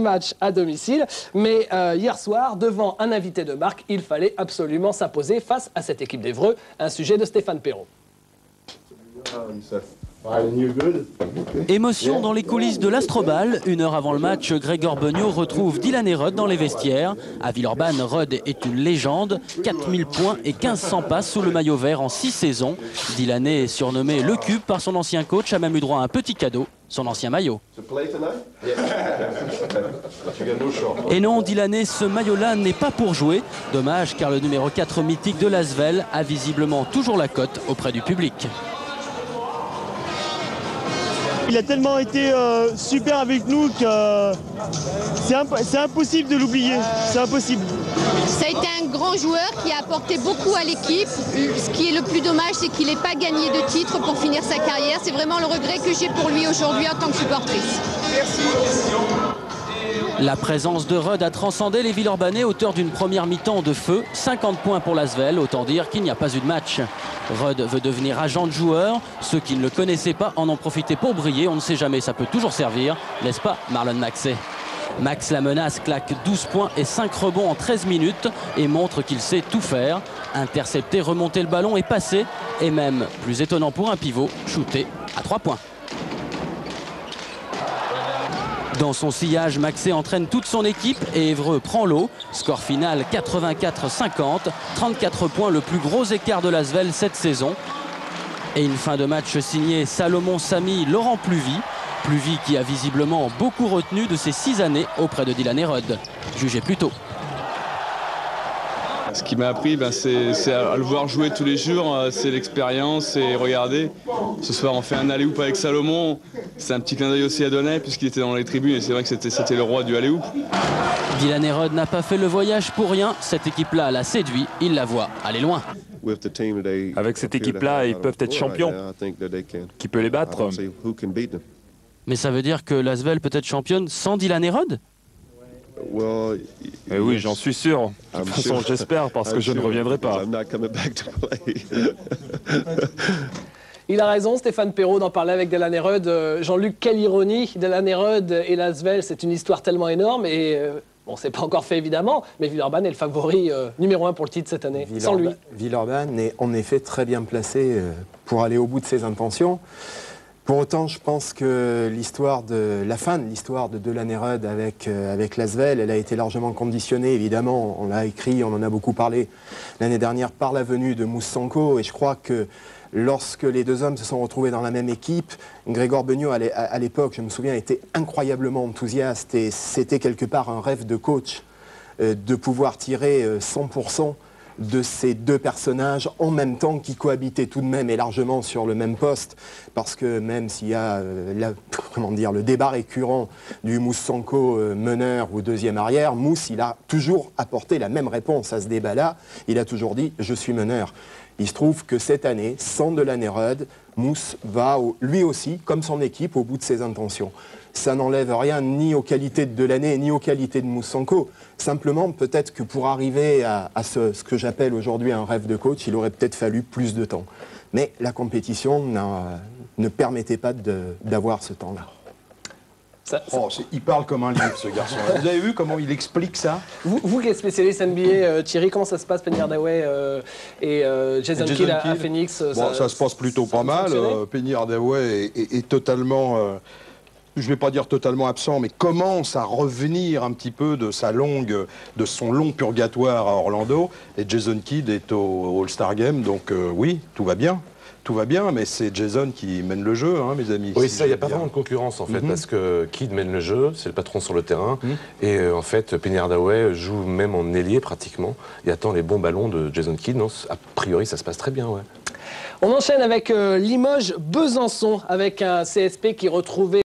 Match à domicile, mais hier soir, devant un invité de marque, il fallait absolument s'imposer face à cette équipe d'Évreux, un sujet de Stéphane Perrault. Émotion dans les coulisses de l'Astrobal. Une heure avant le match, Gregor Beugnot retrouve Dylan et Rudd dans les vestiaires. À Villeurbanne, Rudd est une légende. 4000 points et 1500 passes sous le maillot vert en 6 saisons. Dylan est surnommé le Cube par son ancien coach, a même eu droit à un petit cadeau, son ancien maillot. Et non, Dylan, ce maillot-là n'est pas pour jouer. Dommage, car le numéro 4 mythique de l'Asvel a visiblement toujours la cote auprès du public. Il a tellement été super avec nous que c'est impossible de l'oublier, c'est impossible. Ça a été un grand joueur qui a apporté beaucoup à l'équipe. Ce qui est le plus dommage, c'est qu'il n'ait pas gagné de titre pour finir sa carrière. C'est vraiment le regret que j'ai pour lui aujourd'hui en tant que supportrice. Merci. La présence de Rudd a transcendé les Villeurbanais, auteur d'une première mi-temps de feu. 50 points pour l'Asvel, autant dire qu'il n'y a pas eu de match. Rudd veut devenir agent de joueur. Ceux qui ne le connaissaient pas en ont profité pour briller. On ne sait jamais, ça peut toujours servir. N'est-ce pas, Marlon Maxey? Max la menace, claque 12 points et 5 rebonds en 13 minutes et montre qu'il sait tout faire. Intercepter, remonter le ballon et passer. Et même, plus étonnant pour un pivot, shooter à 3 points. Dans son sillage, Maxey entraîne toute son équipe et Évreux prend l'eau. Score final 84-50, 34 points, le plus gros écart de l'Asvel cette saison. Et une fin de match signée Salomon Samy, Laurent Pluvy. Pluvy qui a visiblement beaucoup retenu de ses 6 années auprès de Dylan et Rudd. Jugez plus tôt. Ce qui m'a appris, c'est à le voir jouer tous les jours, c'est l'expérience et regarder. Ce soir, on fait un alley-oop avec Salomon. C'est un petit clin d'œil aussi à Donnet puisqu'il était dans les tribunes et c'est vrai que c'était le roi du alley-oop. Dylan et Rudd n'a pas fait le voyage pour rien. Cette équipe-là l'a séduit, il la voit aller loin. Avec cette équipe-là, ils peuvent être champions. Qui peut les battre? Mais ça veut dire que l'Asvel peut être championne sans Dylan et Rudd? Eh oui, j'en suis sûr. De toute façon, j'espère, parce que je ne reviendrai pas. Il a raison, Stéphane Perrault, d'en parler avec Dylan et Rudd. Jean-Luc, quelle ironie, Dylan et Rudd et l'Asvel, c'est une histoire tellement énorme. Et bon, c'est pas encore fait évidemment, mais Villeurbanne est le favori numéro 1 pour le titre cette année, sans lui. Villeurbanne est en effet très bien placé pour aller au bout de ses intentions. Pour autant, je pense que la fin de l'histoire de Dylan et Rudd avec l'Asvel, elle a été largement conditionnée, évidemment, on l'a écrit, on en a beaucoup parlé l'année dernière, par la venue de Mousse Sanko. Et je crois que lorsque les deux hommes se sont retrouvés dans la même équipe, Gregor Beugnot, à l'époque, je me souviens, était incroyablement enthousiaste. Et c'était quelque part un rêve de coach de pouvoir tirer 100% de ces deux personnages en même temps qui cohabitaient tout de même et largement sur le même poste, parce que même s'il y a le débat récurrent du Mousse Sanko meneur ou deuxième arrière, Mousse il a toujours apporté la même réponse à ce débat-là, il a toujours dit « je suis meneur ». Il se trouve que cette année, sans Dylan et Rudd, Mousse va lui aussi, comme son équipe, au bout de ses intentions. Ça n'enlève rien ni aux qualités de Delaney ni aux qualités de Mousse Sanko. Simplement, peut-être que pour arriver à ce que j'appelle aujourd'hui un rêve de coach, il aurait peut-être fallu plus de temps. Mais la compétition ne permettait pas d'avoir ce temps-là. Il parle comme un livre, ce garçon. Vous avez vu comment il explique ça? Vous qui êtes spécialiste NBA, Thierry, comment ça se passe, Penny Hardaway et Jason Kidd à Phoenix? Ça se passe plutôt pas mal. Penny Hardaway est totalement... je ne vais pas dire totalement absent, mais commence à revenir un petit peu de son long purgatoire à Orlando. Et Jason Kidd est au All-Star Game, donc oui, tout va bien. Tout va bien, mais c'est Jason qui mène le jeu, hein, mes amis. Oui, ça, il n'y a pas vraiment de concurrence, en fait, parce que Kidd mène le jeu, c'est le patron sur le terrain, et en fait, Penny Hardaway joue même en ailier, pratiquement, et attend les bons ballons de Jason Kidd. Non, a priori, ça se passe très bien, ouais. On enchaîne avec Limoges-Besançon, avec un CSP qui retrouvait